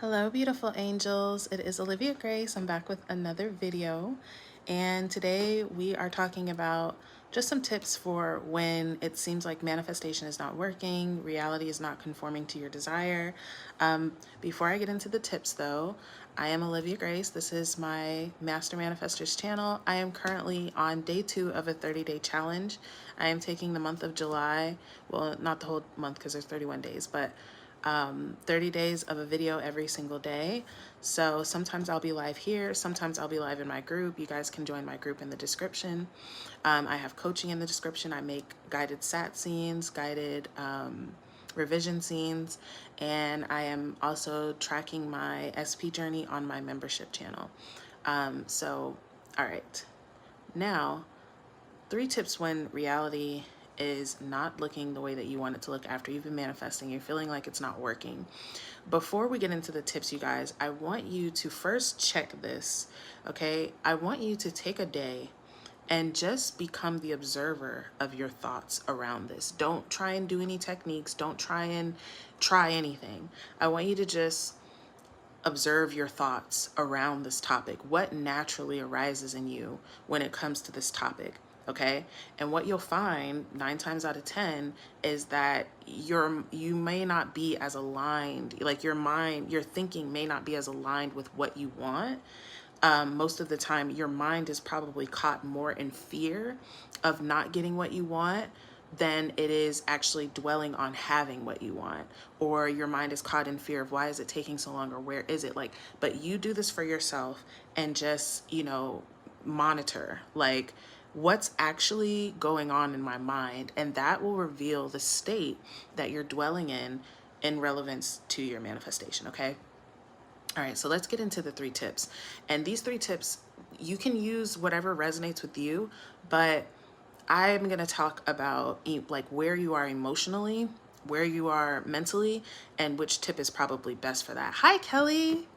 Hello, beautiful angels. It is Olivia Grace. I'm back with another video. And today we are talking about just some tips for when it seems like manifestation is not working, reality is not conforming to your desire. Before I get into the tips though, I am Olivia Grace. This is my Master Manifestors channel. I am currently on day 2 of a 30-day challenge. I am taking the month of July, well, not the whole month because there's 31 days, but 30 days of a video every single day. So sometimes I'll be live here, sometimes I'll be live in my group. You guys can join my group in the description. I have coaching in the description. I make guided sat scenes, guided revision scenes, and I am also tracking my SP journey on my membership channel. All right, now 3 tips when reality is not looking the way that you want it to look after you've been manifesting. You're feeling like it's not working. Before we get into the tips, you guys, I want you to first check this, okay? I want you to take a day and just become the observer of your thoughts around this. Don't try and do any techniques. Don't try anything. I want you to just observe your thoughts around this topic. What naturally arises in you when it comes to this topic? Okay. And what you'll find 9 times out of 10 is that you may not be as aligned, like your mind, your thinking may not be as aligned with what you want. Most of the time, your mind is probably caught more in fear of not getting what you want than it is actually dwelling on having what you want. Or your mind is caught in fear of why is it taking so long, or where is it, like, but you do this for yourself and just, monitor like what's actually going on in my mind, and that will reveal the state that you're dwelling in relevance to your manifestation. Okay. All right, so let's get into the 3 tips. And these 3 tips, you can use whatever resonates with you, but I'm going to talk about like where you are emotionally, where you are mentally, and which tip is probably best for that. Hi, Kelly.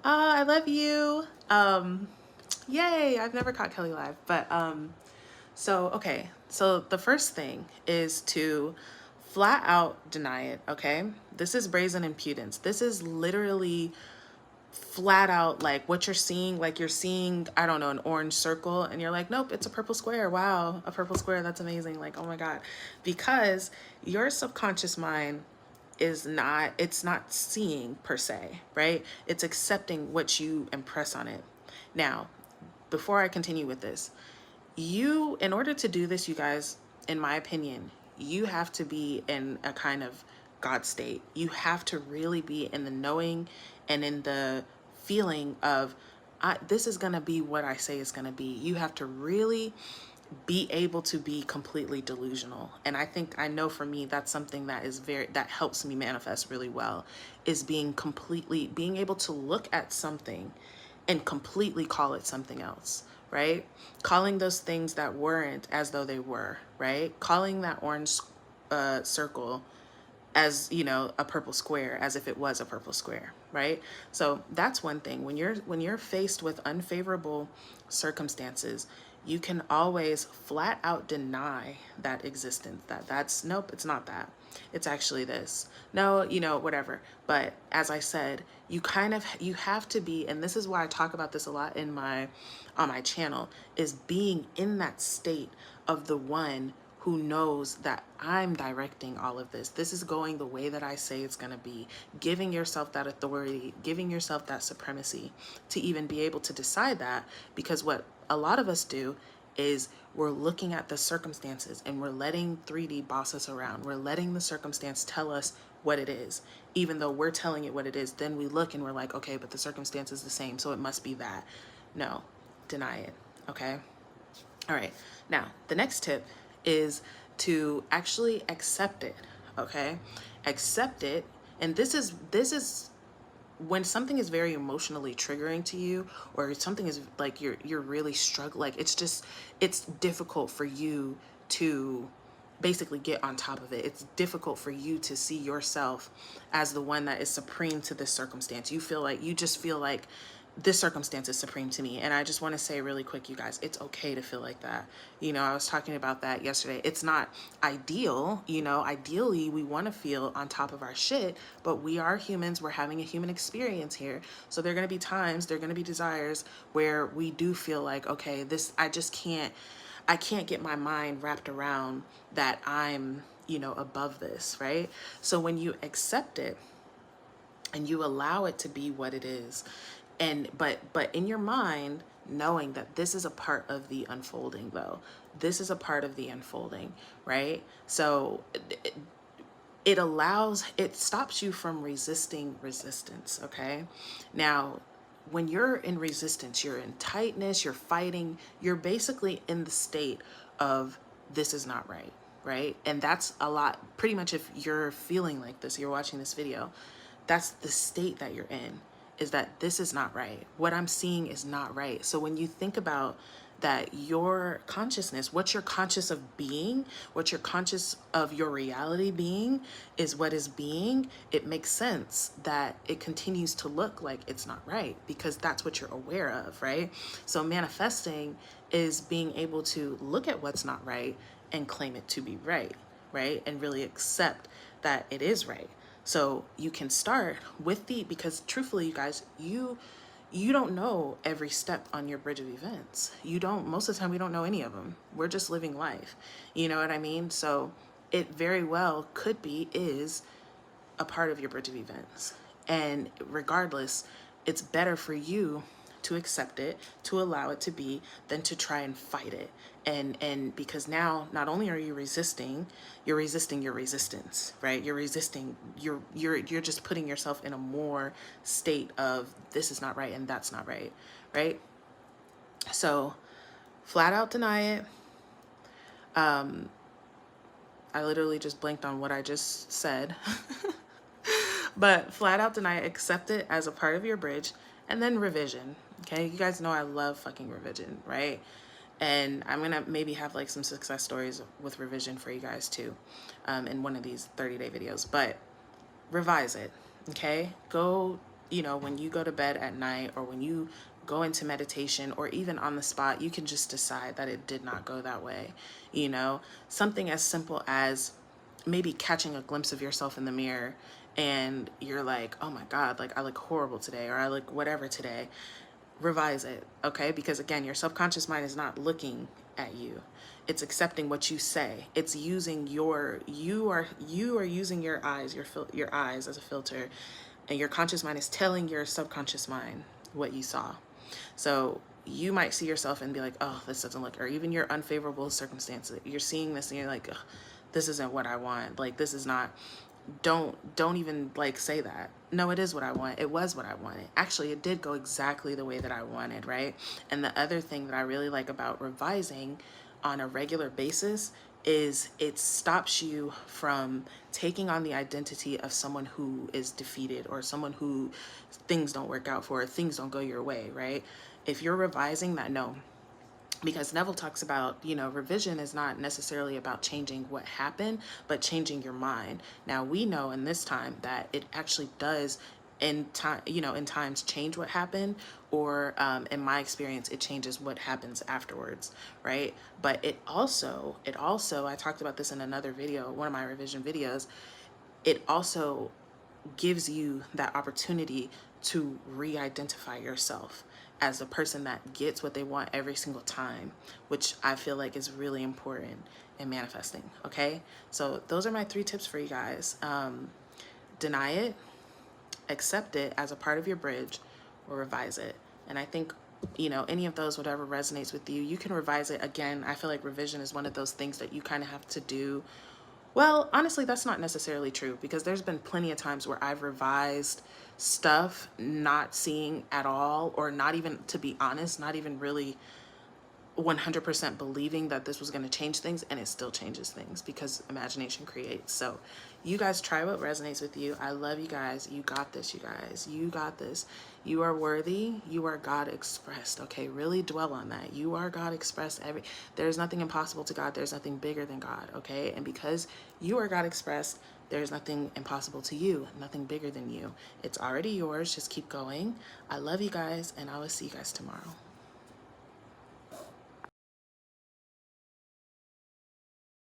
I love you. Yay, I've never caught Kelly live, but okay. So the first thing is to flat out deny it, okay? This is brazen impudence. This is literally flat out like what you're seeing, like you're seeing, I don't know, an orange circle and you're like, nope, it's a purple square. Wow, a purple square, that's amazing. Like, oh my God. Because your subconscious mind it's not seeing per se, right? It's accepting what you impress on it. Now, before I continue with this, in order to do this, you guys, in my opinion, you have to be in a kind of God state. You have to really be in the knowing and in the feeling of, this is going to be what I say is going to be. You have to really be able to be completely delusional. And I know for me, that's something that helps me manifest really well, is being able to look at something and completely call it something else, right? Calling those things that weren't as though they were, right? Calling that orange circle as, a purple square, as if it was a purple square, right? So that's one thing. When you're faced with unfavorable circumstances, you can always flat out deny that existence, that's nope, it's not that. It's actually this. No, whatever. But as I said, you have to be, and this is why I talk about this a lot on my channel, is being in that state of the one who knows that I'm directing all of this. This is going the way that I say it's going to be, giving yourself that authority, giving yourself that supremacy to even be able to decide that. Because what a lot of us do is we're looking at the circumstances and we're letting 3D boss us around. We're letting the circumstance tell us what it is. Even though we're telling it what it is, then we look and we're like, okay, but the circumstance is the same, so it must be that. No, deny it, okay? All right, now the next tip is to actually accept it, okay? Accept it, and this is when something is very emotionally triggering to you, or something is like you're really struggling, like it's difficult for you to basically get on top of it. It's difficult for you to see yourself as the one that is supreme to this circumstance. You just feel like this circumstance is supreme to me. And I just want to say really quick, you guys, it's okay to feel like that. You know, I was talking about that yesterday. It's not ideal, you know, ideally we want to feel on top of our shit, but we are humans. We're having a human experience here. So there are going to be times, there are going to be desires where we do feel like, okay, this, I can't get my mind wrapped around that I'm, you know, above this, right? So when you accept it, and you allow it to be what it is, and but in your mind, knowing that this is a part of the unfolding, though, this is a part of the unfolding, right? So it allows, it stops you from resisting resistance. Okay, now when you're in resistance, you're in tightness, you're fighting, you're basically in the state of this is not right, right? And that's a lot, pretty much, if you're feeling like this, you're watching this video, that's the state that you're in, is that this is not right. What I'm seeing is not right. So when you think about that, your consciousness, what you're conscious of being, what you're conscious of your reality being is what is being, it makes sense that it continues to look like it's not right, because that's what you're aware of, right? So manifesting is being able to look at what's not right and claim it to be right, right? And really accept that it is right. So you can start with because truthfully, you guys, you don't know every step on your bridge of events. You don't, most of the time we don't know any of them. We're just living life. You know what I mean? So it very well could be, is a part of your bridge of events. And regardless, it's better for you to accept it, to allow it to be, than to try and fight it. And because now not only are you resisting, you're resisting your resistance, right? You're resisting, you're just putting yourself in a more state of this is not right and that's not right, right? So flat out deny it. I literally just blanked on what I just said. But flat out deny it, accept it as a part of your bridge, and then revision. Okay, you guys know I love fucking revision, right? And I'm gonna maybe have like some success stories with revision for you guys too, in one of these 30-day videos. But revise it, okay? Go, you know, when you go to bed at night, or when you go into meditation, or even on the spot, you can just decide that it did not go that way. You know, something as simple as maybe catching a glimpse of yourself in the mirror and you're like, oh my God, like I look horrible today, or I look whatever today. Revise it, okay? Because again, your subconscious mind is not looking at you. It's accepting what you say. It's using you are using your eyes, your eyes as a filter, and your conscious mind is telling your subconscious mind what you saw. So you might see yourself and be like, oh, this doesn't look, or even your unfavorable circumstances. You're seeing this and you're like, this isn't what I want. Like, this is not, don't even like say that. No, it is what I want. It was what I wanted. Actually, it did go exactly the way that I wanted, right? And the other thing that I really like about revising on a regular basis is it stops you from taking on the identity of someone who is defeated, or someone who things don't work out for, or things don't go your way, right? If you're revising that, no. Because Neville talks about, you know, revision is not necessarily about changing what happened, but changing your mind. Now, we know in this time that it actually does in time, you know, in times change what happened, or in my experience, it changes what happens afterwards, right? But it also, I talked about this in another video, one of my revision videos, it also gives you that opportunity to re-identify yourself as a person that gets what they want every single time, which I feel like is really important in manifesting, okay? So those are my 3 tips for you guys. Deny it, accept it as a part of your bridge, or revise it. And I think, you know, any of those, whatever resonates with you, you can revise it. Again, I feel like revision is one of those things that you kind of have to do. Well, honestly, that's not necessarily true, because there's been plenty of times where I've revised stuff not seeing at all, or not even, to be honest, not even really 100% believing that this was going to change things, and it still changes things because imagination creates. So you guys try what resonates with you. I love you guys. You got this, you guys. You got this. You are worthy. You are God expressed. Okay, really dwell on that. You are God expressed. There's nothing impossible to God. There's nothing bigger than God. Okay, and because you are God expressed, there's nothing impossible to you, nothing bigger than you. It's already yours. Just keep going. I love you guys, and I will see you guys tomorrow.